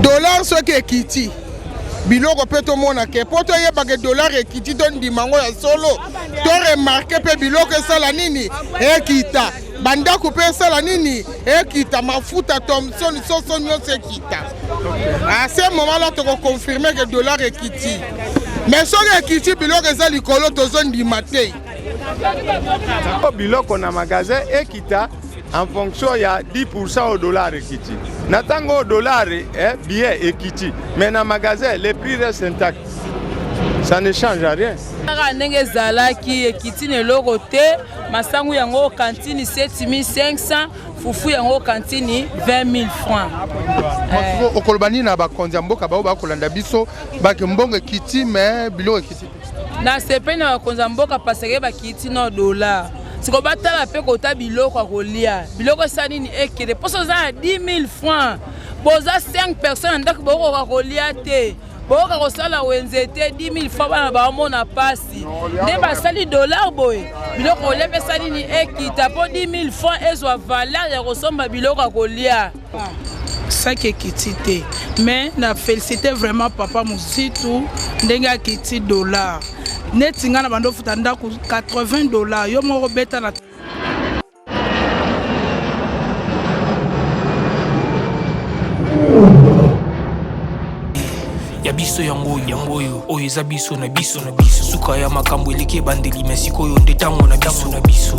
dollar soki ekiti biloko pe to mona ke poto yeba ke dollar ekiti don dimango ya solo to remarquer pe biloko esala nini ekita bandako pe esala nini ekita mafuta Thomson soso nyonso ekita à ce moment là to confirmer que dollar ekiti mais soki ekiti biloko eza likolo tozondima te biloko na magasin ekita en fonction ya 10% au dollar ekiti. Natango au dollar billet ekiti. Mais dans le magasin, les prix restent intacts. Ça ne change rien. Ndenge zalaki ekiti ne lokote, masangu yango cantine 7500, fufu yango cantine 20 000 francs. Okolbani na bakonzi mboka bao bakolanda biso bakembongo ekiti mais bilo ekiti. Na sepe na bakonzi mboka paseke bakiti na dollar. Si on battre la paix kota biloko à kolia, biloko sanini ekele. Pour ça 10 000 francs. Boza 5 personnes donc boko à kolia te. Boko à sala wenzete 10 000 francs ba mona pasi. Ne ba sali dollar boy. Biloko leve sanini ekita pour 10 000 francs et soit valeur ya kosomba biloko à kolia. Ça qui est quitté. Mais na félicité vraiment papa Moussitou ndenga kiti dollar. Netinga na bando futanda ku $80 yo moko beta na ya biso yango oyo eza biso na biso suka ya makambo eleke bandeli mesiko yo ndetango na biso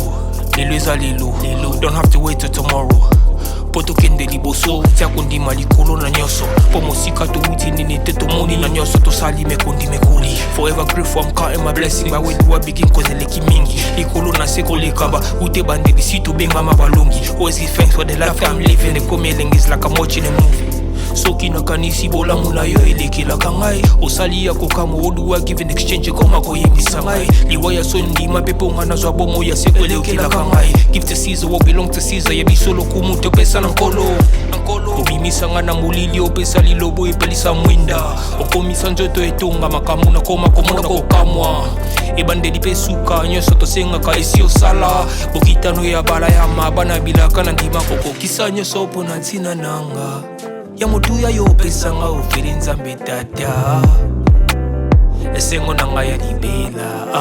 lelo eza lelo don't have to wait till tomorrow poto kende liboso tia kondima likolo na nyoso po mosika to uti nini te to moni na nyoso to sali mekondi mekoli forever grateful I'm counting my blessing by way do I begin cause eleki mingi likolo na seko lekaba ute bandeli si to benga mabalongi always give thanks for the life I'm living the coming is like I'm watching a movie soki na kanisi bola muna yo elekela kangai osali ya kokamo oduwa give in exchange koma koyemisa ngai liwaya sondi mapepo ngana zwa bomo ya sekwelekela kangai give to Caesar what belong to Caesar ya bisolo kumuntu pesa na nkolo obimisa ngana mulili opesa lilobo epelisa mwinda okomisa njoto etonga makamu na koma komona kokamwa ebandeli pesuka nyoso tosenga ka esi osala bokitano ya bala ya mabana bilaka na ndima kokokisa nyoso pona ntina nanga ya mutuya yo pesanga ofere nzambe tata esengo na ngai ya libela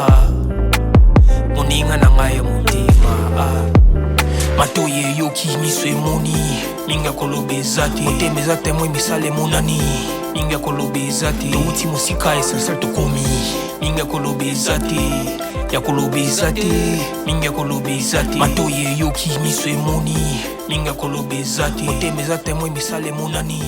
moninga na ngai ya mutima matoye yo kimiso emoni minga kolobeza te otemeza temwe misale monani minga kolobeza te touti mosika esensel tokomi minga kolobeza te ya kolobeza te minga kolobeza te matoye yo kimiso emoni minga kolobeza te otemeza temwe misale monani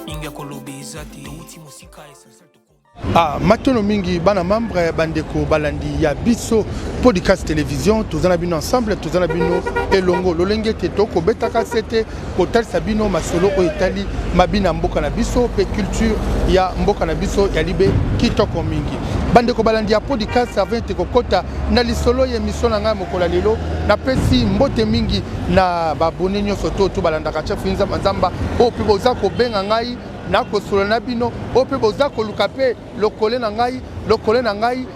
minga kolobeza te touti mosika esensel tokomi matono mingi bana membre bandeko balandi ya biso podcast télévision tozana bino ensemble tozana bino elongo lolenge te toko betaka sete kotal sabino masolo o itali mabina mboka na biso pe culture ya mboka na biso ya libe kitoko mingi bandeko balandi ya podcast avente kokota na lisolo ya émission na ngai mokola lelo na pesi mbote mingi na babone nyonso to balandaka chef Nza Manzamba o pe boza ko benga ngai na kosolo na bino o pe boza koluka pe lokole na ngai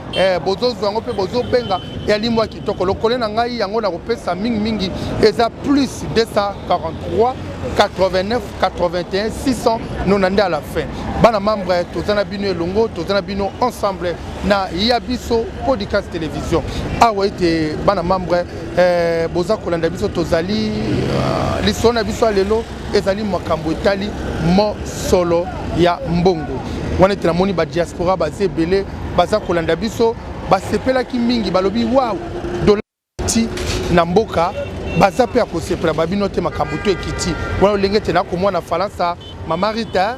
bozo zwango pe bozo benga ya limwa kitoko lokole na ngai yango na kopesa mingi eza plus 243 89 81 600 nonande à la fin bana membre tozana bino elongo tozana bino ensemble na yabiso podcast télévision awa ete bana membre boza kolanda biso tozali lisolo na biso lelo ezali makambo etali mo solo ya mbongo wana ete namoni ba diaspora baza ebele baza kolanda biso basepelaki mingi balobi wow dolati na mboka baza pe akosepela babino te makambo to ekiti wana olenge te nakomona Faransa Mama Rita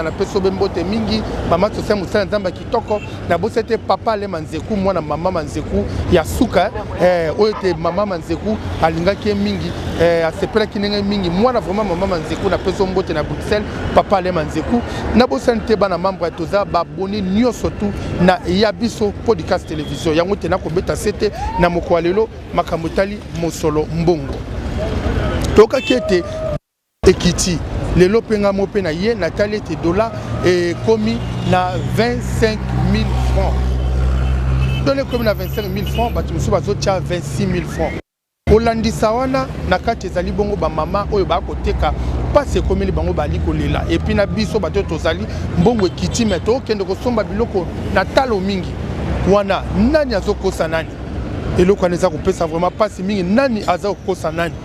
na peso bembote mingi mama tosia musala nzamba kitoko na bosa te papa le manzeku mwana mama manzeku ya suka oyo te mama manzeku alingaki mingi asepelaki ndenge mingi mwana vraiment mama manzeku na peso mbote na Bruxelles papa le manzeku na bosa te bana membre toza baboni nyonso tu na yabiso podcast télévision yango te nakobeta sete na moko lelo makambo tali mosolo mbongo toka kete ekiti lelo penga mope na ye natali te dollar et komi na 25 000 francs. Donné comme na 25 000 francs, batu musu bazo tia 26 000 francs. kolandisa wana na kati ezali bongo ba mama oyo ba koteka pasi ekomeli bango bali kolela et puis na biso bato tozali mbongo ekiti me tokende kosomba biloko na talo mingi wana nani azokosa nani eloko wana eza kopesa vraiment pasi mingi nani aza kokosa nani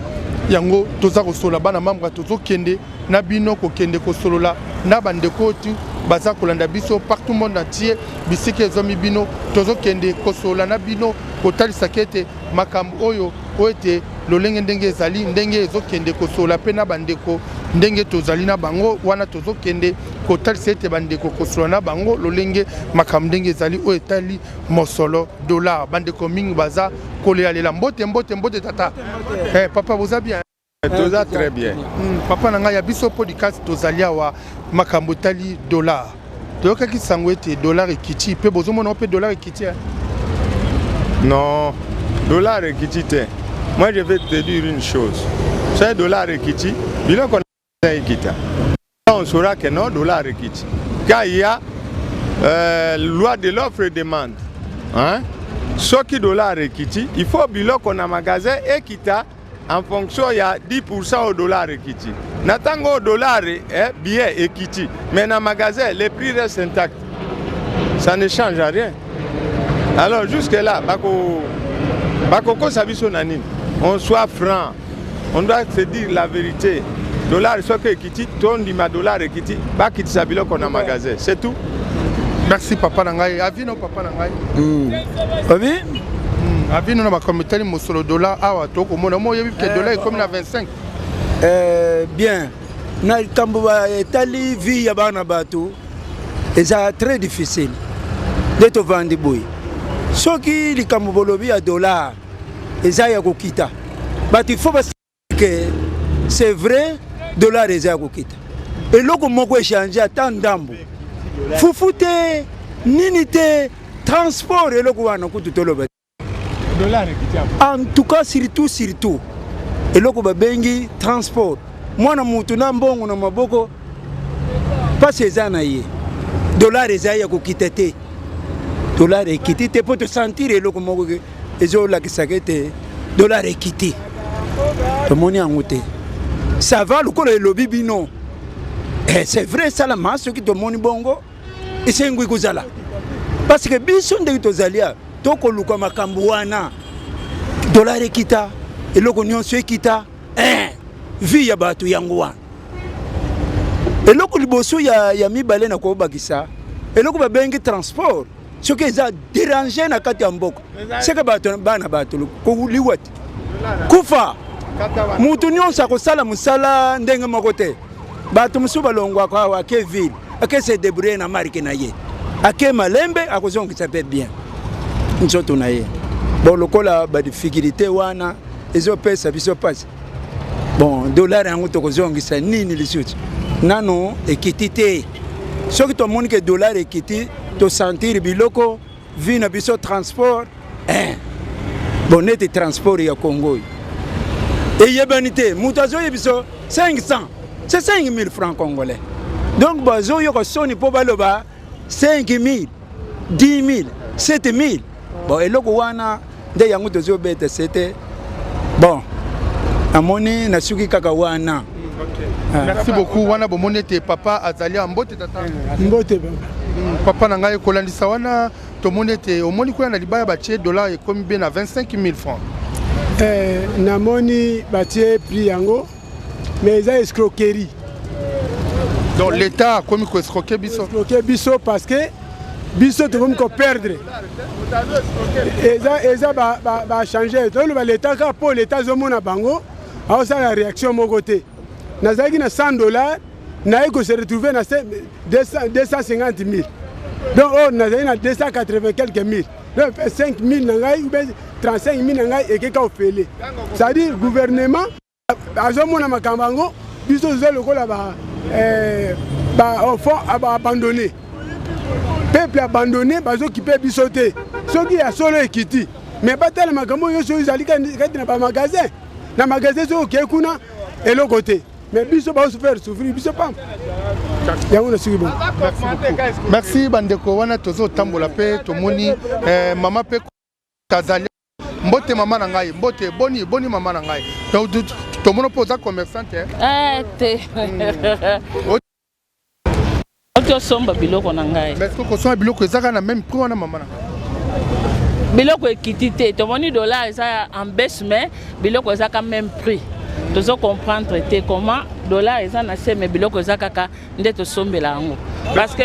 yango toza kosola bana membre tozokende na bino kokende kosolola na bandeko tu baza kolanda biso partout monde entier bisika ezomi bino tozokende kosola na bino kotalisa kete makambo oyo oete lolenge ndenge ezali ndenge ezokende kosola pe na bandeko ndenge tozali na bango wana tozokende kotalisa ete bandeko kosola na bango lolenge makambo ndenge ezali oyo etali mosolo dollar bandeko mingi baza kolela mbote mbote mbote tata papa boza bien toza très bien papa na ngai ya biso podcast tozali awa makambo etali dollar toyokaki sango ete dollar ekiti mpe bozomona mpe dollar ekiti non dollar ekiti te. Moi je vais te dire une chose, c'est dollar ekiti biloko na ekita on saura que non dollar ekiti car il y a loi de l'offre et demande hein soki dollar ekiti il faut biloko na magasin ekita en fonction il y a 10% au dollar ekiti na tango dollar billet ekiti mais na magasin les prix restent intacts, ça ne change rien. Alors jusque là bako sabiso nanini on soit franc, on doit se dire la vérité. Dollar soki ekiti tondi ma dollar ekiti bakiti sabilo kona magasin, c'est tout. Merci papa na ngai avino papa na ngai Abi avino na makomitani mosolo dollar awa toko mona mo yebi ke dollar comme na 25 bien na kambo ba etali vie ya bana bato eza très difficile de to vandi boy soki likambo bolobi ya dollar eza ya kokita but il faut que c'est vrai dollar eza ya kokita eloko moko échanger ata ndambo fufu te nini te transport eloko wana kutu toloba Dollar ekiti en tout cas surtout eloko babengi transport mwana mutu na mbongo na maboko pasi eza na ye dollar eza ya kokita te dollar ekiti te po tosentir eloko moko ezolakisaka ete dollar ekiti tomoni yango te ça va lokola elobi bino c'est vrai salama soki tomoni bongo esengwi kozala parce que biso ndenge tozalia tokoluka makambo wana dollar ekita eloko nyonso ekita vie ya bato yango wana eloko liboso ya mibale na kobakisa eloko babengi transport soki eza déranger na kati ya mboka seke bato bana bato koliwati kufa mutu nyonso akosala mosala ndenge moko te bato mosusu balongwaka awa ake ville ake se débrouiller na marke na ye ake malembe akozongisa mpe bien nzoto na ye bon lokola badifficulté wana ezopesa biso pasi bon dollar yango tokozongisa nini lisusu nano ekiti te soki tomoni ke dollar ekiti tosentir biloko vi na biso transport bon neti transport ya Congo eyebani te mutu azoyebi biso 500 c'est 5000 francs congolais donc bazoyoka soni mpo baloba 5000 10000 7000 bon eloko wana nde yango tozobeta sete bon amoni nasuki kaka wana merci beaucoup wana bomoni ete papa azali ya mbote tata mbote papa na ngai kolandisa wana tomoni ete omoni kuna na libaya batie dollar ekomi be na 25000 francs namoni batie prix yango mais eza escroquerie donc l'état akomi koescroquer biso parce que biso tokomi koperdre eza bachange toloba l'état kaka mpo l'état azomona bango aosala réaction moko te nazalaki na $100 naye kose retrouve na 250 000 donc oyo nazali na 280 quelques mille donc 5 000 na ngai ube 35 000 na ngai ekeka ofele c'est-à-dire gouvernement azomona makambo yango biso toza lokola abandonné peuple abandonné bazokipe biso te soki ya solo ekiti mais batala makambo nyonso ezali kati na bamagasin na magasin soki okei kuna eloko te mais biso baosufere souffrir biso pam yango nasuki bon merci bandeko wana tozotambola mpe tomoni mama mpe kazali mbote mama na ngai mbote boni mama na ngai to mono poza commerçante te oto somba biloko na ngai mais ko somba biloko ezaka na même prix wana mama na biloko ekiti te tomoni dollar eza en baisse mais biloko ezaka même prix tozo comprendre te comment dollar eza na se mais biloko eza kaka nde tosombela yango parce que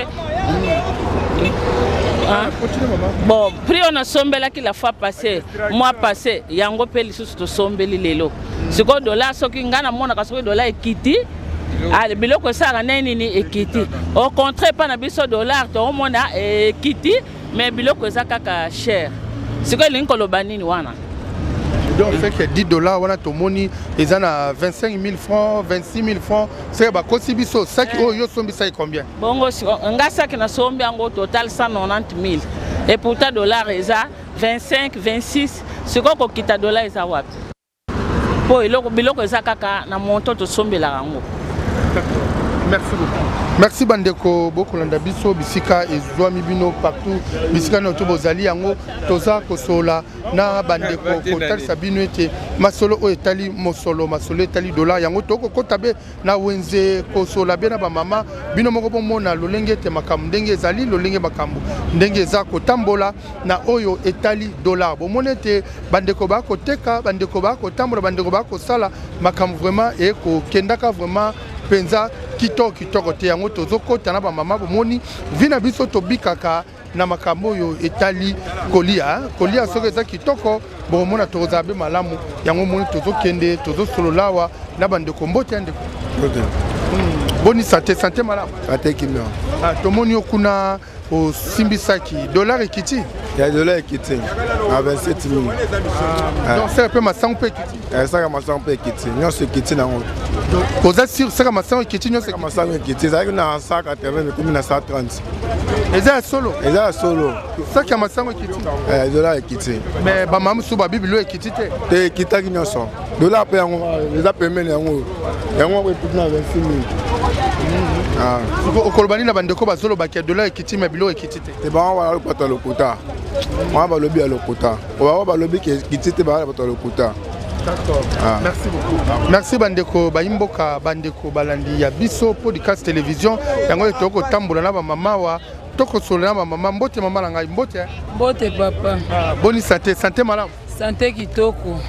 bon prix on a sombela qui la fois passé mois passé yango pe lisusu tosombeli lelo siko dollar soki ngana mona kasoki dollar ekiti biloko esaka nini ekiti au contraire pas na biso dollar to mona ekiti mais biloko eza kaka cher siko elingi koloba nini wana donc fait que $10 wana tomoni eza na 25 000 francs 26 000 francs c'est ba kosi biso saki oyo sombi sai combien bongo nga saki na sombi yango total 190 000 et pourtant dollar eza 25 26 siko kokita dollar eza wapi po biloko eza kaka na monto tosombela yango. Merci beaucoup. Merci bandeko bokolanda biso bisika ezwami bino partout bisika na tobozali yango toza kosola na bandeko kotalisa bino ete masolo o etali mosolo masolo etali dollar yango toko kotabe na wenze kosola bena ba mama bino moko bomona lolenge ete makambo ndenge ezali lolenge makambo ndenge eza kotambola na oyo etali dollar bomona ete bandeko ba koteka bandeko ba kotambola bandeko ba kosala makambo vraiment e ko kendaka vraiment penza kitoko te yango tozokota na ba mama bomoni vina biso tobikaka na makambo yo etali kolia soki eza kitoko bomona tozabe malamu yango moni tozokende tozosololawa na bandeko mbote ndeko boni santé malamu santé kimio tomoni okuna au simbisaki dollar ekiti ya dollar ekiti à 27 000 donc c'est un peu ma santé ekiti ça ma santé ekiti nyonso ekiti nango oza sur ça ma santé ekiti nyonso ma santé ekiti ça na 180 mais comme na 130 eza solo ça qui ma santé ekiti dollar ekiti mais ba mamu suba bibilo ekiti te ekitaki nyonso dollar pe yango eza pemene yango pe na 26 000 okolobani na bandeko bazolo bakia dollar ekiti mais bilo ekiti te ba wala lokota lokota moi ba lobi ya lokota ba lobi ekiti te ba lokota. D'accord. Merci beaucoup. Merci bandeko baimboka bandeko balandi ya biso podcast télévision yango toko tambola na ba mama wa toko sola na mama mbote mama na ngai mbote papa boni santé malamu santé kitoko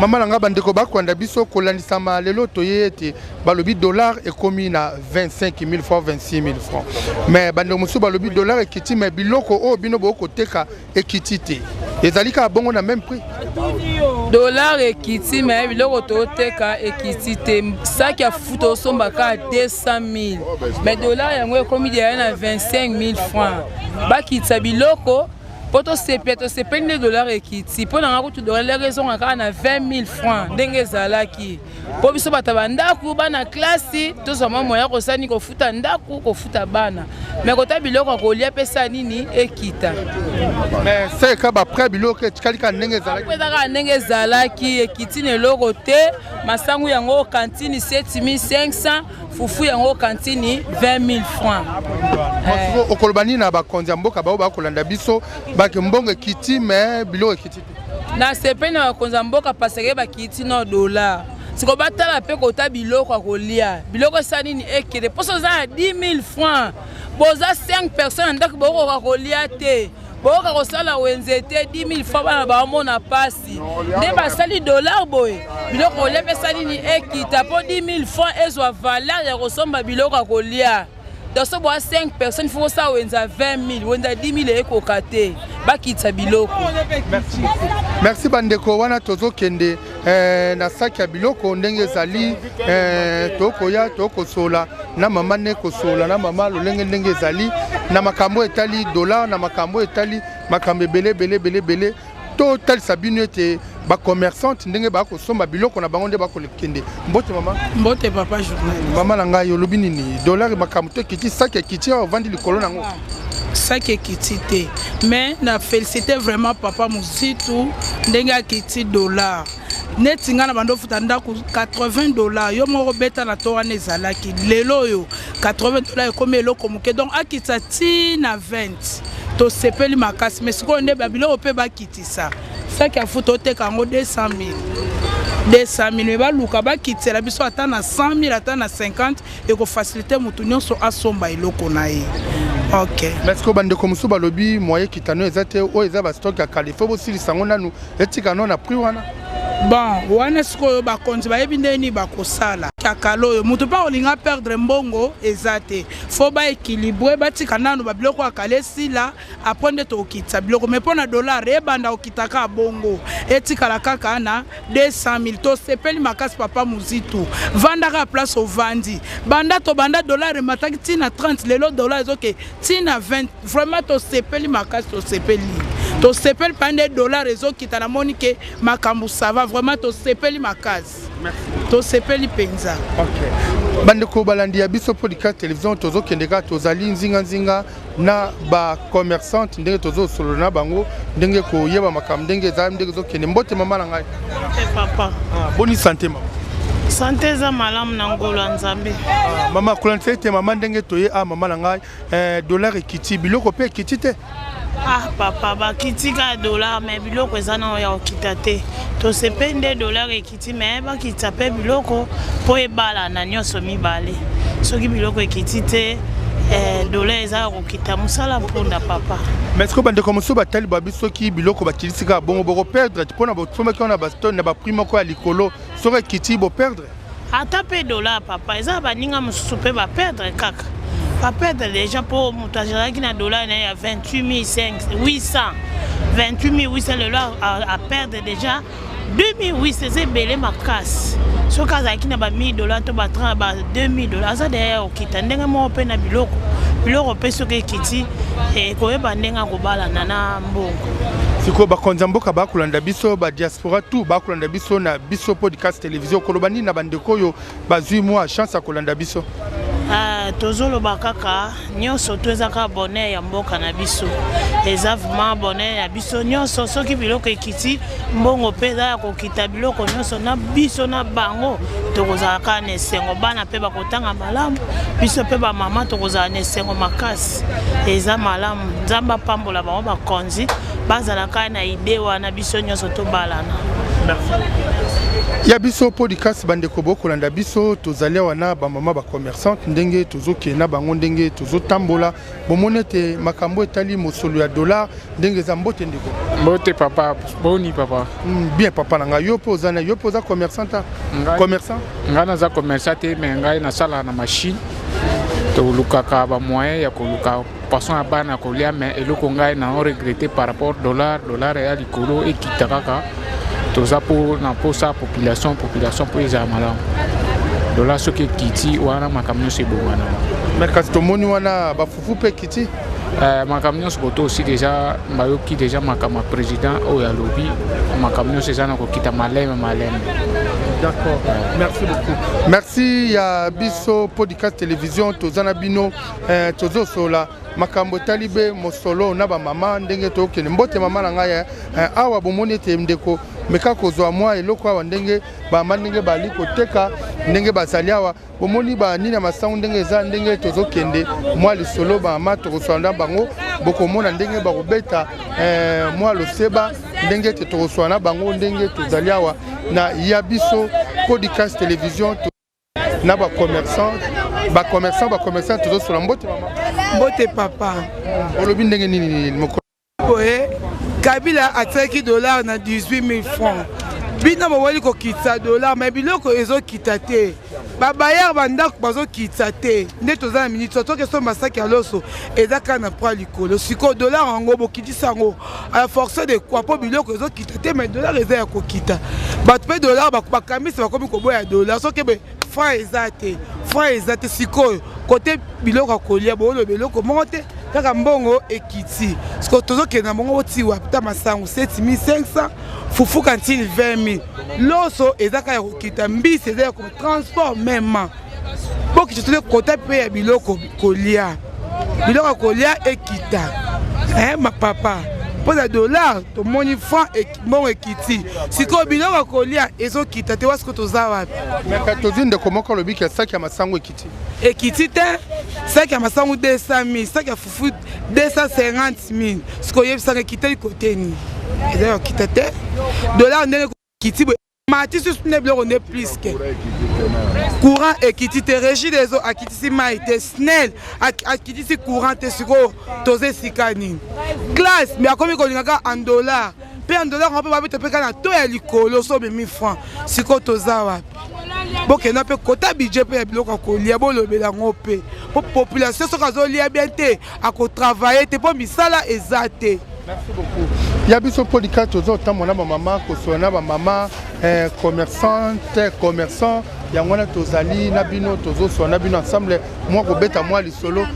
mama na ngai bandeko bakwanda biso kolandisama lelo toyete balobi dollar ekomi na 25 000 francs 26 000 francs mais bandeko musu balobi dollar ekiti mais biloko o bino boko teka ekiti te ezalika bongo na même prix dollar ekiti mais biloko toteka ekiti te saki ya futa osombaka 200 000 mais dollar yango ekomi dia na 25 000 francs bakitisa biloko poto sepende dollar ekiti po na ngakutu dollar raison aka na 20 000 francs ndenge ezalaki po biso bata bandaku bana klasi tozama moya kosani kofuta ndaku kofuta bana mais kota biloko kolia pesa nini ekita mais c'est ka ba près biloko ekalika ndenge ezalaki pesa ndenge ezalaki ekiti ne loko te masangu yango kantini 7500 fufu yango kantini 20 000 francs okolobani na bakonzi mboka bao bakolanda biso bake mbongo ekiti mais biloko ekiti na sepe na bakonzi mboka paseke bakiti no dollar siko batala pe kota biloko akolia biloko esani ni ekele poso za 10 000 francs boza 5 personnes ndaki boko kolia te boka kosala wenze te 10 000 francs bana baomona pasi nde basali dollar boye biloko kolia pe sali ni ekita po 10 000 francs ezwa valeur ya kosomba biloko akolia doso boa 5 personnes faut ça wenza 20 000 wenza 10 000 ekoka te bakitsa biloko merci bandeko wana tozokende na saki ya biloko ndenge ezali tokoya tokosola na mama ne kosola na mama lolenge ndenge ezali na makambo etali dollar na makambo etali makambo belé to talisa bino ete ba commerçante ndenge ba kosomba biloko na bango nde ba kolekende mbote mama mbote papa journal mama na ngai olobi nini dollar makambo to kiti saki ya kiti vandi likolo nango saki ekiti te mais na félicité vraiment papa Muzitu ndenge akiti dollar neti nga na bando futa ndako $80 yo moko beta na to wana ezalaki lelo oyo $80 ekomi eloko moke donc akitisa ti na 20 to sepeli makasi mais sikoyo nde babiloko mpe bakitisa sac ya futa oteka yango 200 000 me baluka bakitela biso ata na 100 000 ata na 50 ekofacilite motu nyonso asomba eloko na ye. Ok. Merci ko bande comme suba lobby moyen kitano ezate o eza ba stock ya kalifo bo silisa ngo nanu etika no na prix wana. Bon, wana sikoyo bakonzi bayebi ndeni bakosala kakalo oyo moto pa olinga perdre mbongo ezate fo ba équilibré batika nanu ba biloko akala esila après nde tokitisa biloko mais mpona dollar ebanda okitaka bongo etikala kaka na 200 000 tosepeli makasi papa muzitu vandaka place ovandi banda to banda dollar emataki tina 30 lelo dollar ezoke tina 20 vraiment tosepeli makasi tosepeli pande dollar ezokita na moni ke makambo ça va vraiment tosepeli makasi. Tosepeli penza. Ok. Bande ko balandi ya biso podcast télévision tozo kendeka tozali nzinga na ba commerçante ndenge tozo solo na bango ndenge ko yeba makambo ndenge za ndenge zo kende mbote mama na ngai. Papa. Boni santé mama. Santé za malamu na ngolo nzambe. Mama kulante mama ndenge toye mama na ngai dollar ekiti biloko pe ekiti te. Papa bakitika dollar mais biloko ezana ya okita te tosepende dollar ekiti mais bakita pe biloko po ebala na nyonso mibale soki biloko ekiti te dollar eza okita musala mpunda papa. Mais est-ce que bande comme ça batali babi soki biloko bakilisika bongo boko perdre pona botoma ki on a baston na ba primo ko alikolo sore kiti bo perdre ata pe dollar papa eza baninga mususu pe ba perdre kaka. Pas perdre déjà pour montage qui na dollar il y a 28 800 le dollar à perdre déjà 2800 c'est belé ma casse ce cas qui na ba 1000 dollars to ba 30 ba 2000 dollars ça derrière okita ndenga mo pe na biloko pe so ke kiti e ko ba ndenga ko bala na mbongo siko bakonza mboka bakulanda biso ba diaspora tout bakulanda biso na biso podcast télévision kolobani na bandeko yo bazui moi chance à kolanda biso. Tozoloba kaka nyonso toezaka bonheur ya mboka na biso eza vraiment bonheur ya biso nyonso soki biloko ekiti mbongo pe eza ya kokita biloko nyonso na biso na bango tokozalaka na esengo bana pe bakotanga malamu biso pe bamama tokozala na esengo makasi eza malamu nzambe apambola bango bakonzi bazalaka na ide wana biso nyonso tobalana. Ya biso podcast bande ko bokolanda biso tozali wana ba mama ba commerçante ndenge tozoke na bango ndenge tozotambola bomonete makambo etali mosolo ya dollar ndenge za mbote ndeko mbote papa boni papa bien papa nanga yo pozana yo poza commerçante commerçant ngana za commerçante mais ngai na sala na machine to lukaka ba moyen ya ko luka poisson ya bana ko lia mais eloko ngai na regretter par rapport dollar ya likolo ekitaka toza pour na posa population pour les amala dollar soki kiti wana makamyo se bongana mercato to moni wana ba fufu pe kiti makamyo se boto aussi déjà mayoki déjà makama président o ya lobby makamyo se zana ko kita maleme. D'accord, merci beaucoup. Merci ya biso podcast télévision tozana bino tozo sola makambo talibe mosolo na ba mama ndenge to kene mbote mama na ngai awa bomoni te ndeko meka kozwa mwa eloko awa ndenge ba mandenge bali koteka ndenge bazali awa bomoni ba nina masangu ndenge za ndenge tozo kende mwa lisolo ba mama to koswanda bango bokomona ndenge ba kobeta mwa loseba ndenge te to koswana bango ndenge tozali awa na yabiso podcast télévision na ba commerçant tozo sur la mbote mama mbote papa olobi ndenge nini moko oye Kabila ataki dollar na 18 000 francs bina bawali ko kitsa dollar mais biloko ezo kitate babayar bandako bazo kitsa te nde toza na minute to keso masaki aloso ezaka na pra likolo siko dollar ngo bokitisa ngo à force de quoi po biloko ezo kitate mais dollar eza ya kokita bat pe dollar bakamisa bakomi koboya dollar so kebe franc ezate siko côté biloko kolia bolo biloko monte kaka mbongo ekiti siko tozokenda mbongo otiwa puta masango 7500 fufu kantine 20 000 loso ezaka ya kokita mbisi eza ya transport même boki tutule kota pe ya biloko kolia ekita ma papa poza dollar to moni franc mbongo ekiti siko biloko kolia ezokita te wasiko toza wapi meka tozinde komoko lobiki ya saki ya masango ekiti te saki ya masango 200 000 saki ya fufu 250 000 siko yebisanga ekiteli koteni eza okita te dollar ndenge ekiti boye mati susu ne biloko nde plus ke courant ekiti te régie des eaux akitisi mai te snel akitisi courant te sikoyo toza esika nini classe me akomi kolingaka en dollar mpe en dollar ngo mpe babete mpe kaka na to ya likolo so obemi franc sikoyo toza wapi bokenda mpe kota budget mpe ya biloko akolia bolobela yango mpe mpo population soki azolia bien te akotravaille te mpo misala eza te. Merci beaucoup. Ya biso podcast tozo tamona ba mama kosona ba mama commerçante commerçant yangwana tozali na bino tozo sona bino ensemble moi ko beta moi lisolo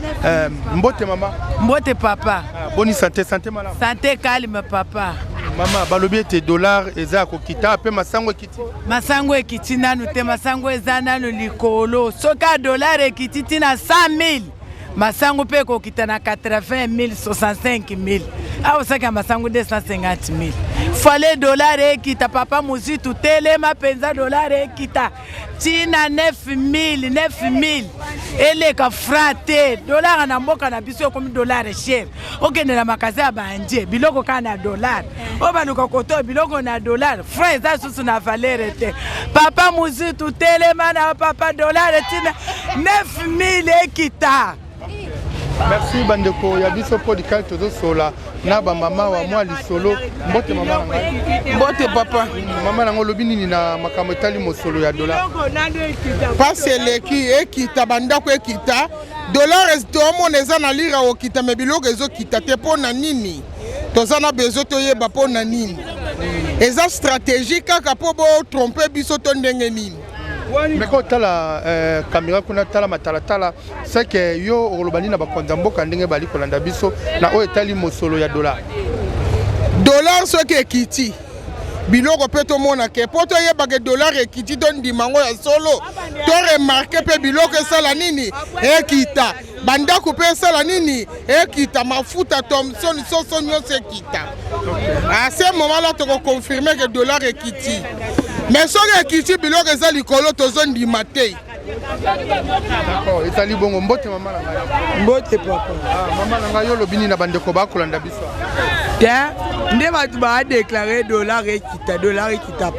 mbote mama mbote papa boni santé malama santé calme papa mama balobi ete dollar eza kokita pe masango ekiti nanu te masango eza nanu likolo soka dollar ekiti tina 100 000 masango mpe kokita na 80 000 65 000 awo saka masango 250 000 fale dollar ekita papa muzitu telema penza dollar ekita tina 9 000 eleka frate dollar na mboka na biso komi dollar cher okende na makazi ya banje biloko kana dollar obanuka koto biloko na dollar frère za susu na valeur te papa muzitu telema na papa dollar tina 9 000 ekita. Merci bandeko ya biso podcast tozo sola na ba mama wa mwa lisolo mbote mama nanga mbote papa mama nanga lobi nini na makambo etali mosolo ya dollar pase leki ekita bandako ekita dollar ezomona eza na lira okita me biloko ezokita te mpo na nini toza na besoin toyeba mpo na nini eza stratégie kaka mpo botrompe biso to ndenge nini. Mais quand tu as la caméra, tu as la matalatala, c'est que yo olobani na bakonza mboka ndenge bali kolanda biso na o etali mosolo ya dollar. Dollar ce que kiti. Biloko pe to mona ke poto yeba ke dollar ekiti don dimango ya solo. To remarquer pe biloko sala nini ekita. Bandako pe sala nini ekita mafuta Thomson soso nyonso ekita. À ce moment-là tu confirmer que dollar ekiti. Mais si on a quitté biloko eza likolo tozo ndima te. D'accord, etali bongo mbote mama na ngai. Mbote papa. Mama na ngai yo lobini na bandeko ba kolanda biso. Tiens, nde batu ba déclarer dollar ekita.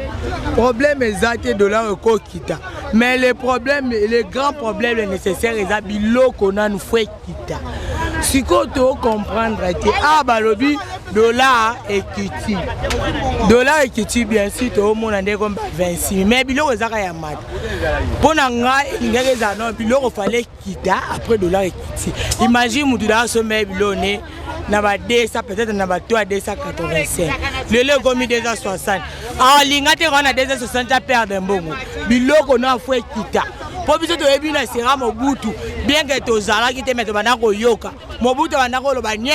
Problème ezate dollar ekokita. Mais le grand problème nécessaire eza biloko na nous faut ekita. Siko to comprendre te balobi dollar ekiti. Dollar ekiti bien sûr to mona ndeko 26 mais biloko ezaka ya mat. Pona nga ingeke za non biloko fallait kita après dollar ekiti. Imagine mutu da so me bilone na ba 200 peut-être na ba 285. Le komi 260. Ah linga te kona 260 perdre mbongo. Biloko na faut ekita. Po biso to ebi na sera Mobutu bien que tozala ki te mettre bana ko yoka Mobutu bana ko loba nie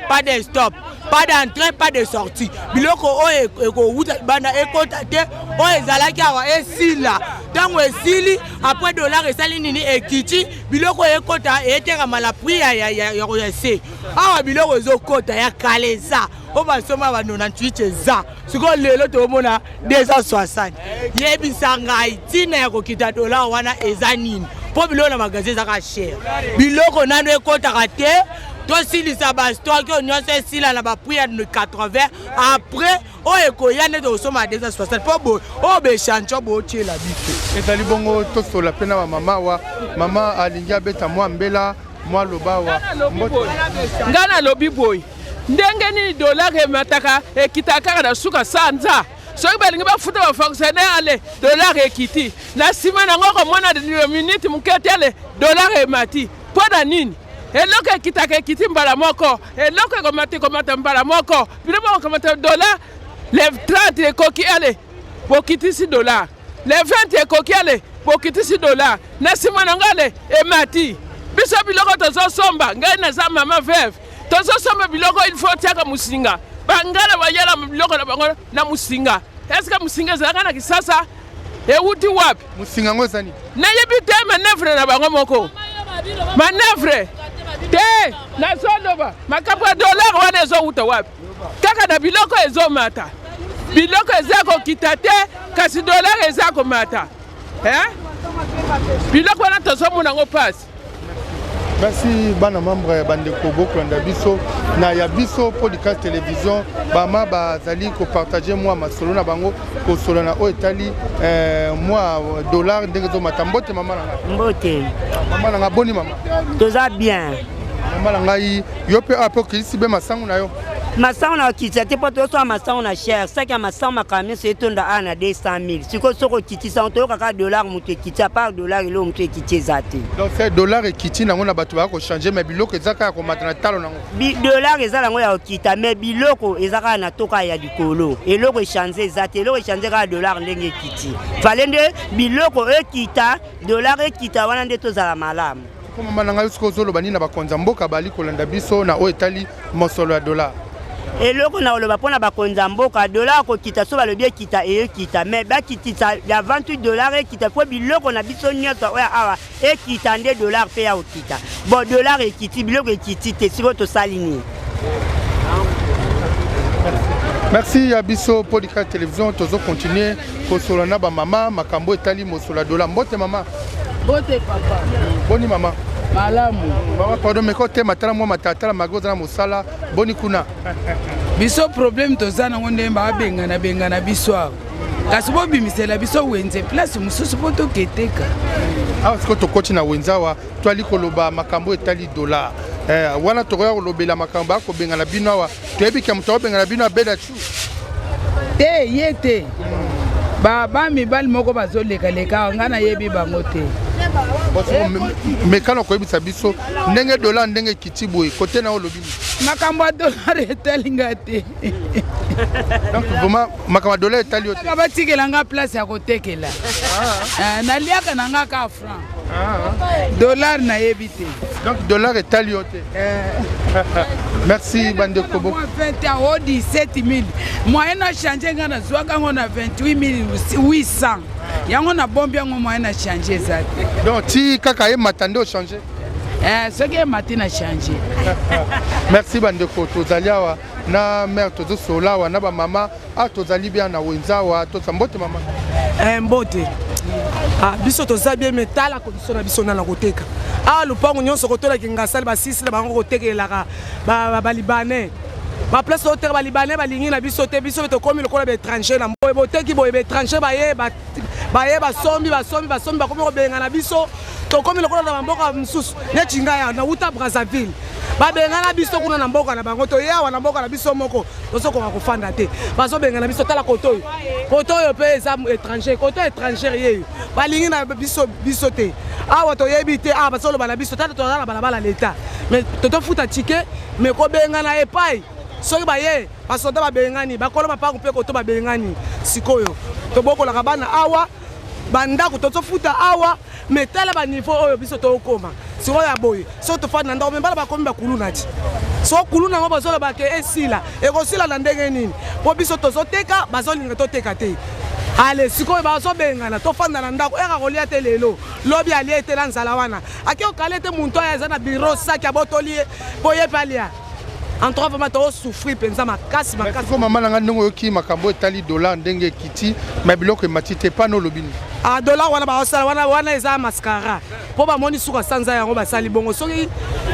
pas de stop pas d'entrée pas de sortie biloko o ko wuta bana ekota te o ezala ki awa esila tango esili après dollar esali nini ekiti biloko ekota eteka mala prix ya se awa biloko ezokota ya kaleza o ba soma ba 98 za siko lelo to mona 260 yebisa ngai tina ya kokita dollar wana eza nini po biloko na magasin za ka cher biloko nano ekota te to silisa ba stock nyonso esila na ba prix ya 80 après o ekoyane to soma 260 po bo o be chancho bo tiela biso etali bongo to sola pena wa mama alingia beta mwa mbela mwa lobawa ngana lobi boy ndenge ni dollar emataka ekitaka na suka sanza soki balingi bafuta bafonctionnaire ale dollar ekiti na nsima nango komona minute mokete ale dollar emati mpo na nini eloko ekitaka ekiti mbala moko eloko ekomata mbala moko biloko ekomata dollar le 30 ekoki ale bokitisi dollar le 20 ekoki ale bokitisi dollar na nsima nango ale emati biso biloko tozosomba ngai naza mama veuve tozosomba biloko il faut tiaka musinga bangala bayala biloko na bango na musinga eske musinga ezalaka na kisasa euti wapi musinga ngo ezani nayebi te manevre na bango moko manevre te nazoloba makambo ya dollar wana ezowuta wapi kaka na biloko ezomata biloko eza kokita te kasi dollar eza komata biloko wana tozomona ngo pasi Merci bana membre bandeko bokolanda biso na ya biso podcast télévision bama bazali ko partager moi masolo na bango ko solo na o etali moi dollar ndenge zo matambote mama nanga mbote mama nanga boni mama toza bien mama nanga yo pe apo kisi be masangu na yo masango na kitisa te poto so masango na cher ça que masango makamia c'est tonda ana 200,000 siko soko kitisa on to kaka dollar mutu kitisa par dollar ilo mutu kitisa te donc c'est dollar et kiti nango na bato ba ko changer mais biloko ezaka ko matana talo nango dollar ezala ngo ya kita mais biloko ezaka na toka ya likolo eloko changer ezate eloko changer ka dollar ndenge kiti falende biloko ekita dollar ekita wana nde tozala malamu ko mama nanga siko zolo bani na bakonza mboka bali kolanda biso na o etali mosolo ya dollar eloko na oloba pona bakonza mboka dollar ko kita so balobi kita ekita mais ba kitisa ya 28 dollars ekita po biloko na biso nyota oya awa ekita nde dollar pe ya okita bon dollar ekiti biloko ekiti te siko to salini. Merci ya biso podcast télévision tozo continuer ko solana ba mama makambo etali mosola dollar mbote mama bote papa boni mama malamu mama pardon mais ko te matala mo matata la magoza na mosala boni kuna biso problème tozana ngonde mba bengana biso kasi bo bimisela biso wenze place mususu poto keteka ah siko to coach na wenzawa to ali koloba makambo etali dollar wana to ko lobela makambo ko bengana binowa to ebi ke mto bengana binowa beda chu te yete ba mibali moko bazoleka leka ngana yebi bango te mekano koyebisa biso ndenge dollar ndenge kitiboye kote na olobi makambo dollar etalinga te donc vraiment makambo dollar etali yote batikela nga place ya kotekela naliaka na nga ka franc dollar na yebi te donc dollar etali yote merci bandeko beaucoup 20 à 17 000 moyen a changé nga na zwaka ngo na 28 800 yango na bombi yango moyen a changé ça donc ti kaka ye matande o changer ce qui est matin a changé merci bandeko tozali awa na mère tozo solawa na ba mama tozali bien na wenzawa to sambote mama mbote biso toza bien metala condition na biso na koteka lupango nyonso kotola kingasali basisile bango kotekelaka ba libanais ba place hôtel ba libanais balingi na biso te biso to komi lokola ba étranger na mboye boteki boye ba étranger baye basombi bakomi kobenga na biso to komi lokola na mboka msusu neti ngaya na uta Brazzaville babenga na biso kuna na mboka na bango to yawa na mboka na biso moko tosoko kofanda te bazobenga na biso tala kotoyo pe eza étranger koto étranger yeyo balingi na biso te awa to yebi te basolo bana biso tata to na balabala l'état mais toto futa ticket mais ko benga na epai soki baye basoda babengani bakolo mapango pe koto babengani sikoyo to bokolaka bana awa bandako tozofuta awa mais tala ba niveau oyo biso to okoma siko ya boye so to fana ndako mbala bakomi bakuluna ti so kuluna ngo bazola ba ke esila ekosila na ndenge nini po biso tozoteka bazolinga toteka te ale siko bazobengana to fana na ndako eka kolia te lelo lobi alie te na nzala wana akio kalete muntu aya na bureau saki abotolie boye palia en trois vraiment to souffrir penza makasi ko mama nanga ndongo yoki makambo etali dollar ndenge kiti mais biloko matite pa no lobini dollar wana ba osala wana eza mascara po ba moni suka sanza yango basali bongo soki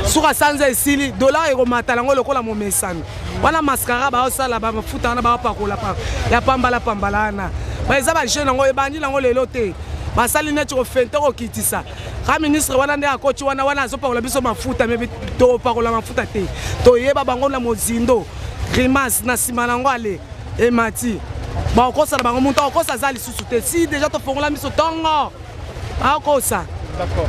suka sanza esili dollar eko matala ngo lokola mo mesano wana mascara ba osala ba mafuta na ba pakola pa ya pambala na ba eza ba jeune ngo ebandi nango lelo te basali neti ko fente ko kitisa ka ministre wana nde akochi wana azopakola biso mafuta me to pakola mafuta te to yeba bango na mozindo grimace na sima nango ale emati ba okosala bango muntu okosa za lisusu te si déjà to fongola biso tongo akosa d'accord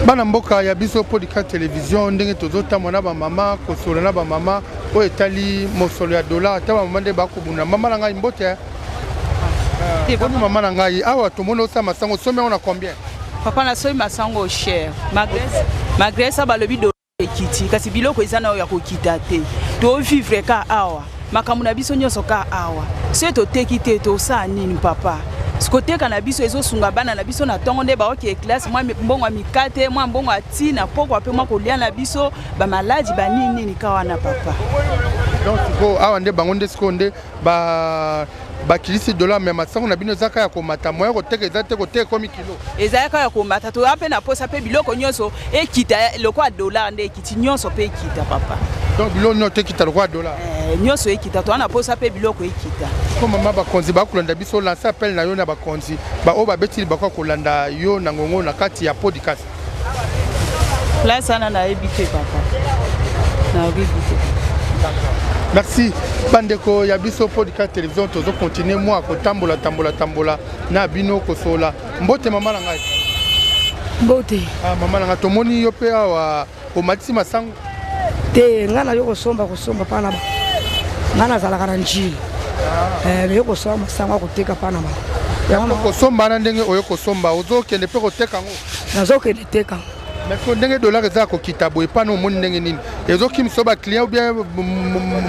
bana mboka ya biso podcast télévision ndenge tozotamwa na ba mama kosola na ba mama o etali mosolo ya dollar ta ba mama nde bakobuna mama na ngai mbote boni mama na ngai awa tomona osama sango somme on a combien papa na soyi masango cher malgré ça balobi dollar ekiti kasi biloko eza na oyo ya kokita te to vivre ka awa makambo na biso nyonso ka awa se toteki te tosala nini papa sikoteka na biso ezosunga bana na biso na ntongo nde baoki classe mwa mbongo ya mikate mwa mbongo ya ntina pokwa mpe mwa kolia na biso bamaladi banini ka wana papa donc siko awa nde bango nde siko nde bakilisi dollar mais masango na bino zaka ya komata moya koteka ezate koteka komi kilo ezalaka ya komata to ape na posa pe biloko nyonso ekita lokwa dollar nde ekiti nyonso pe ekita papa donc biloko nyonso ekita lokwa dollar nyonso ekita to ana posa pe biloko ekita ko mama bakonzi bakolanda biso lancer appel na yo na bakonzi ba o babetili bakwa kolanda yo na ngongo na kati ya podcast place ana na ebite papa na ebite. Merci bandeko ya biso podcast télévision tozo continuer moi ko tambola na bino ko sola mbote mama na ngai mbote mama na ngato moni yo pe awa o matisi masango te ngana yo kosomba pana ba ngana zala kana njili yo kosomba masango koteka pana ba yango kosomba na ndenge oyo kosomba ozo kende pe koteka ngo nazo kende teka mais ko ndenge dollar za ko kitabo e pana omoni ndenge nini ezo kim soba client ou bien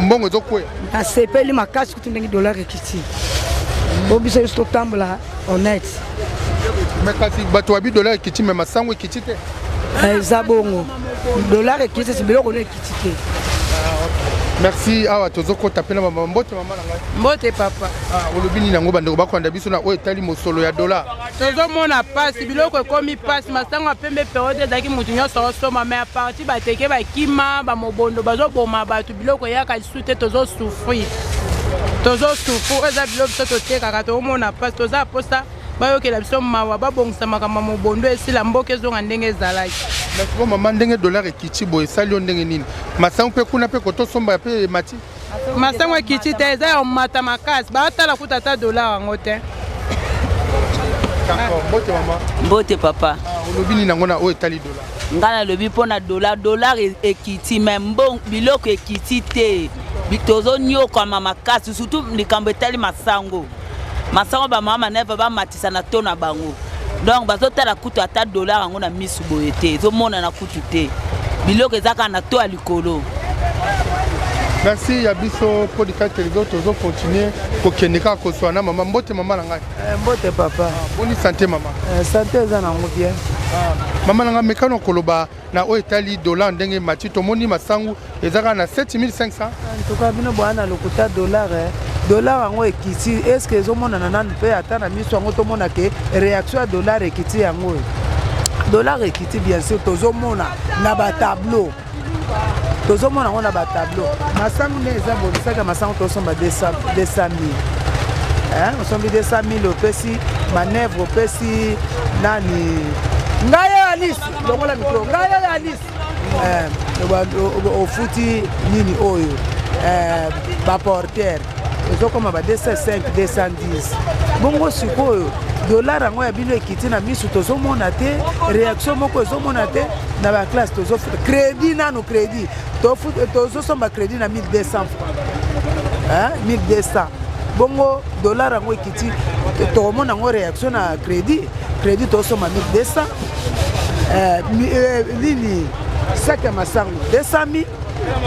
mbongo ezo kwe na sepeli makasi kuti ndenge dollar ekiti bobiso yo tambola honnête mais kasi bato wabi dollar ekiti mais masango ekiti te eza bongo dollar ekiti si biloko ne ekiti te. Merci awa tozoko tapena mama mbote mama na ngai mbote papa olobini nango bandeko bakwanda biso na oyo etali mosolo ya dollar tozomona pasi biloko ekomi pasi masango apembe periode ezalaki motu nyonso osoma mais aparti bateke bakima bamobondo bazoboma bato biloko eyaka lisu te tozosufrir eza biloko biso totekaka tozomona pasi toza posa bayokela biso mawa babongisa makambo mobondo esila mboka ezonga ndenge ezalaki mais mama ndenge dollar ekiti boye esali yo ndenge nini masango mpe kuna mpe kotosomba mpe mati masango ekiti te eza ya omata makasi baotala kuta ata dollar yango te mbote mama mbote papa olobi nini nango na oyo etali dollar nga nalobi mpo na dollar ekiti me biloko ekiti te tozonyokama makasi surtout likambo etali masango bamama neve bamatisa na to na bango donc bazotala kutu ata dollar yango na misu boye te ezomona na kutu te biloko ezaka na to ya likolo. Merci ya biso podcast télévision tozo continuer kokende kaka kozwana mama mbote mama na ngai mbote papa boni santé mama santé eza nango bien mama na ngai mekano koloba na oyo etali dollar ndenge mati tomoni masango ezaka na 7500 ntuka bino bwana lokuta dollar yango ekiti est-ce que ezomonana nanu mpe ata na miso yango tomona ke réaction ya dollar ekiti yango dollar ekiti bien sûr tozomona na batableau tozomona ngo na batableau masango nde eza bonisaka masango tosomba 200 000 osombi 200 000 opesi manèvre opesi nani ngai alice longola mikro ngai alice ofuti nini oyo baportere ezokoma ba 205 210 bongo sikoyo dollar yango ya bino ekiti na misu tozomona te réaction moko ezomona te na baklasse tozofuta crédit nano crédit tozosomba crédit na 1200 francs 1200 bongo dollar yango ekiti tokomona yango réaction na crédit tozosomba 1200 nini saka masango 200 000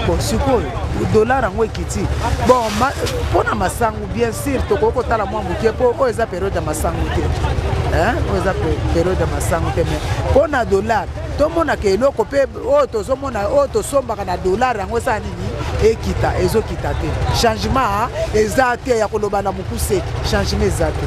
bon sikoyo dollar yango ekiti bon mpona masango bien sûr tokoki kotala mwa moke mpo oyo eza periode ya masango te oyo eza periode ya masango te mais mpona dollar tomonaka eloko mpe oyo tozomona oyo tosombaka na dollar yango eza nini ekita ezokita te changement eza te ya koloba na mokuse changement eza te.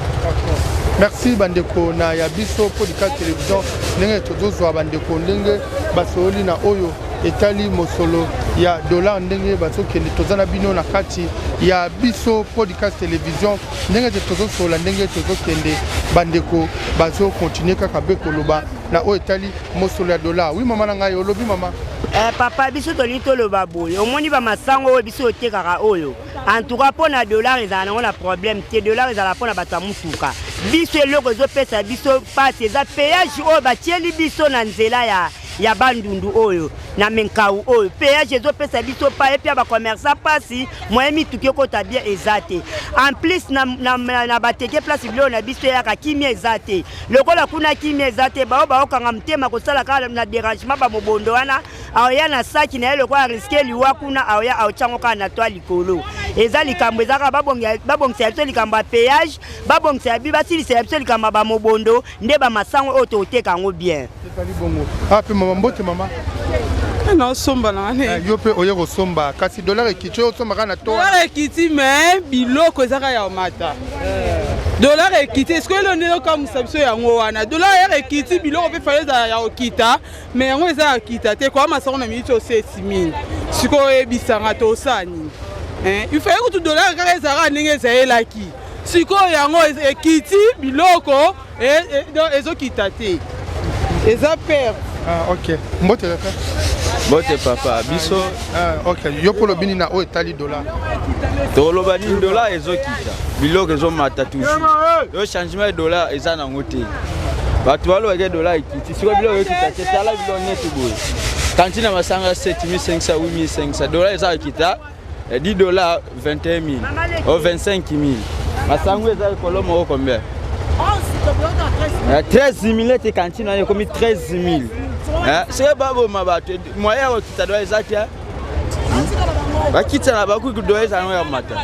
Merci bandeko na ya biso podcast télévision ndenge tozozwa bandeko ndenge basoli na oyo etali mosolo ya dollar ndenge bazokende tozana bino na kati ya biso podcast télévision ndenge tozosola ndenge tozokende bandeko bazo continuer kaka be koloba na oyo etali mosolo ya dollar. Oui mama na ngai olobi mama papa biso toli toloba boye omoni bamasango oyo biso otekaka oyo en tout cas mpona dollar ezala nango na problème te dollar ezala mpona bato ya motuka biso eloko ezopesa biso pasi eza péage oyo batieli biso na nzela ya bandundu oyo na menkau oyo péage ezopesa biso pa epi ya bakomersa pasi moyen mituki okota bien eza te en plus na bateke place biloko na biso eyaka kimia eza te lokola kuna kimia eza te bao baokanga motema kosala kaka na dérangement bamobondo wana aoya na saki na ye lokola riske liwa kuna aoya aotyango kaka na to likolo eza likambo ezaka babongisa biso likambo ya péage babongisa basilisa biso likambo ya bamobondo nde bamasango oyo tooteka yango bien mama mbote mama Non, somba na ne. Yo pe oye ko somba kasi dollar ekiti o somba kana to. Dollar ekiti mais biloko ezaka ya mata. Dollar ekiti est-ce que le ne comme sabso yango wana. Dollar ekiti biloko pe fallait ya okita mais yango eza okita te kwa masako na minute o 6000. Siko ebisanga to sani. Il faut que tout dollar kaka ezaka ndenge ezayelaki. Siko yango ekiti biloko ezokita te. Eza père. Ah ok. Mbote kaka. Mbote papa biso. Ah ok. Yo polo bini na o etali dollar. Toloba ni dollar ezokita. Biloko ezomata toujours. Yo changement de dollar eza na ngote. Bato balo ke dollar ekiti. Siko biloko ekita te tala biloko net boy. Kantina masanga 7500 8500 dollar eza ekita. 10 dollars 21 000 ou 25 000. Masango eza kolomo o combien? 13 000 te cantine on est comme 13 000. C'est pas bon ma batte. Moyen au kita doit ezaki. Ba kita na ba ku doit ezaki ya mata.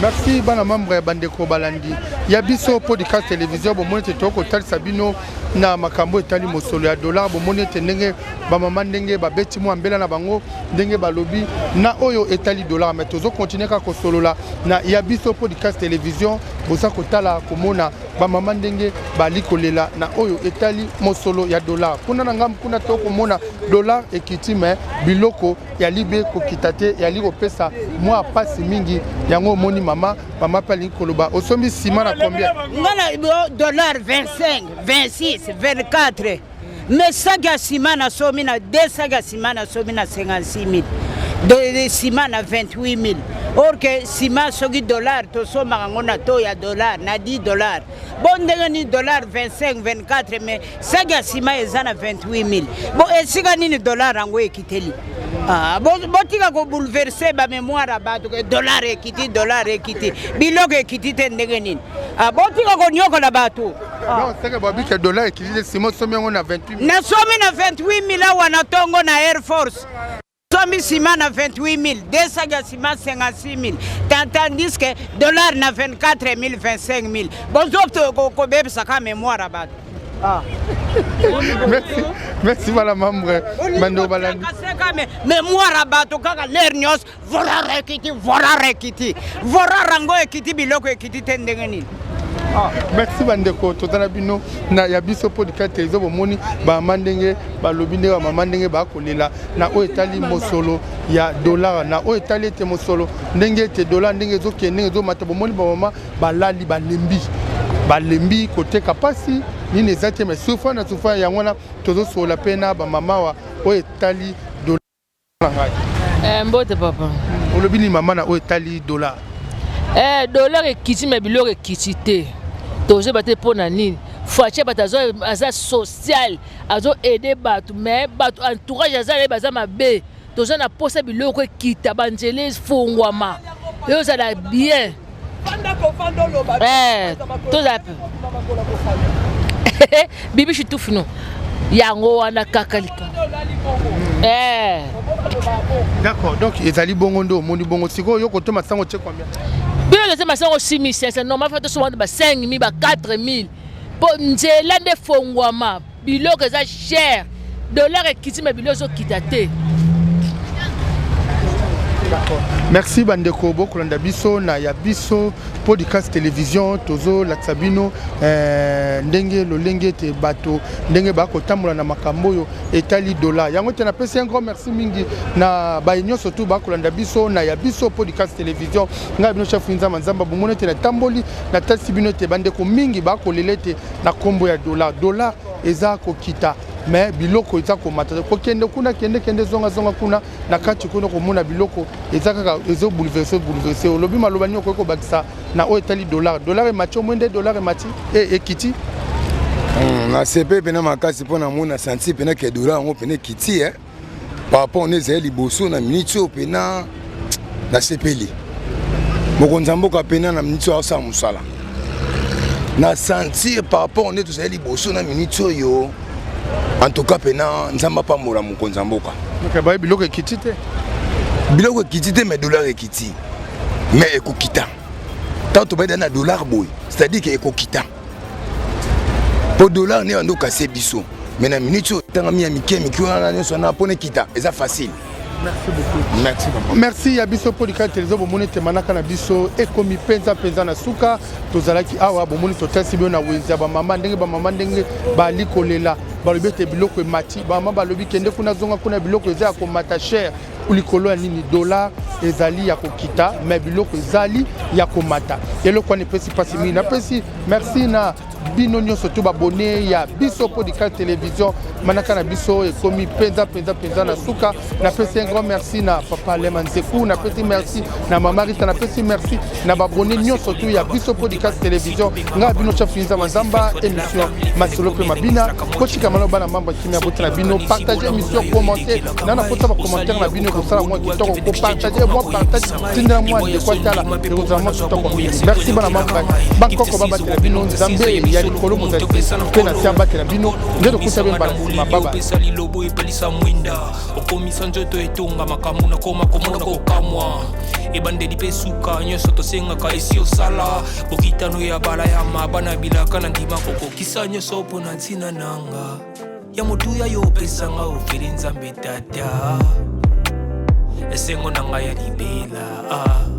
Merci bana membre bandeko balandi. Ya biso podcast télévision bo monete toko tal sabino na makambo etali mosolo ya dollar bo monete ndenge ba mama ndenge ba beti mo ambela na bango ndenge balobi na oyo etali dollar mais tozo continuer ka kosolola na ya biso podcast télévision boza kotala komona ba mama ndenge bali kolela na oyo etali mosolo ya dollar kuna na ngam kuna toko mona dollar ekiti mais biloko ya libe ko kitate ya liko pesa moi pasi mingi yango moni mama pali koloba osombi sima na combien ngana dollar 25 26 24 mais saga simana somi na 2 saga simana somi na 56 000 de simana 28 000 or que sima sogi dollar to soma ngona to ya dollar na 10 dollars bon ndenge ni dollar 25 24 mais saga sima ezana 28 000 bon esiga nini dollar ango ekiteli botika ko bouleverser ba mémoire abato que dollar ekiti biloko ekiti te ndenge nini botika ko nyoko na bato non c'est que babi que dollar ekiti simo somi ngona 28 000 na somi na 28 000 wana tongo na Air Force somi sima na 28 000 desaga sima 56 000 tandis que dollar na 24 000 25 000 bozopto ko bebisa ka mémoire abato merci voilà membre bando balandi mémoire abato kaka l'air nyos vora rekiti rango ekiti biloko ekiti tendenge nini merci bandeko tozana bino na ya biso podcast télévision bomoni ba mandenge ba lobinde ba mamandenge ba kolela na o etali mosolo ya dollar na o etali te mosolo ndenge te dollar ndenge zo kende zo mata bomoni ba mama ba lali ba lembi côté kapasi nini ezate mais soufa na soufa ya ngwana tozo sola pena ba mama wa o etali dollar mbote papa olobini mama na o etali dollar dollar ekiti me biloko ekiti te tozo bate pona nini fache batazo aza social azo aider bato mais bato entourage aza baza mabe tozo na posa biloko ekita banjele fongwama yo za la bien toza bibi shitufino yango wana kakalika d'accord donc ezali bongo ndo moni bongo siko yo koto masango tche combien bien les masango 6500 normal fa to so ba 5000 ba 4000 po nzela nde fongwama biloko eza cher dollar ekiti me biloko zo kitate. Merci bandeko bokolanda biso na ya biso podcast télévision tozo latsabino ndenge lolenge te bato ndenge bako tambola na makambo yo etali dollar yango te na pesi un grand merci mingi na bainyo surtout bakolanda biso na ya biso podcast télévision nga bino chef Nzamba Nzamba bomone te na tamboli na tasi bino te bandeko mingi bakolelete na kombo ya dollar eza kokita mais biloko eza komata ko kende kuna kende zonga kuna na kati kuna komona biloko eza kaka ezo bouleverser olobi maloba nyoko ko bakisa na o etali dollar e macho mwende dollar e mati ekiti na sepe pena makasi pona mona santi pena ke dollar ngo pena kiti papa on ezali liboso na minitio pena na sepeli mokonzamboka pena na minitio asa musala na sentir papa on est ezali liboso na minitio yo. En tout cas, pena nzamba pa mora mukonza mboka. Donc ba biloko ekiti te. Biloko ekiti te mais dollar ekiti. Mais ekokita. Tant to ba na dollar boy, c'est-à-dire que ekokita. Pour dollar ne ando kasé biso. mais na minute oyo tanga ya mike wana nyonso na mpona ekita eza facile. Merci beaucoup. Merci papa. Merci à biso podcast télévision bomoni temanaka na biso ekomi penza na suka tozalaki awa bomoni totasi bio na wenza ba mama ndenge bali kolela balobi te biloko emati ba mama balobi kende kuna zonga kuna biloko eza ko mata cher ulikolo ya nini dollar ezali ya kokita mais biloko ezali ya komata eloko ne pesi pasi mina pesi merci na bino nyonso to babone ya biso podcast télévision manaka na biso ekomi penza na suka na pesi un grand merci na papa Lemanzeku na pesi merci na mama Rita na pesi merci na babone nyonso to ya biso podcast télévision nga bino chef Nza Mazamba émission Masolo pe mabina kochika mano bana mamba kimia botina bino partager émission commenter nana pota ba commentaire na bino ko sala moi kitoko ko partager moi partage tinda moi de quoi tala vraiment kitoko merci bana mamba bakoko baba tela bino Nzambe ya likolo mozali pe na siamba tela bino ndeto kusabe bana mababa sali lobo epelisa mwinda okomisa nzoto etonga makambo na koma komona kokamwa ebandeli mpe suka nyonso tosengaka esi osala bokitano ya bala ya mabana bilaka na ndima kokokisa nyonso mpo na ntina nanga ya motuya yo opesanga ofeli nzambe tata esengo na ngai ya libela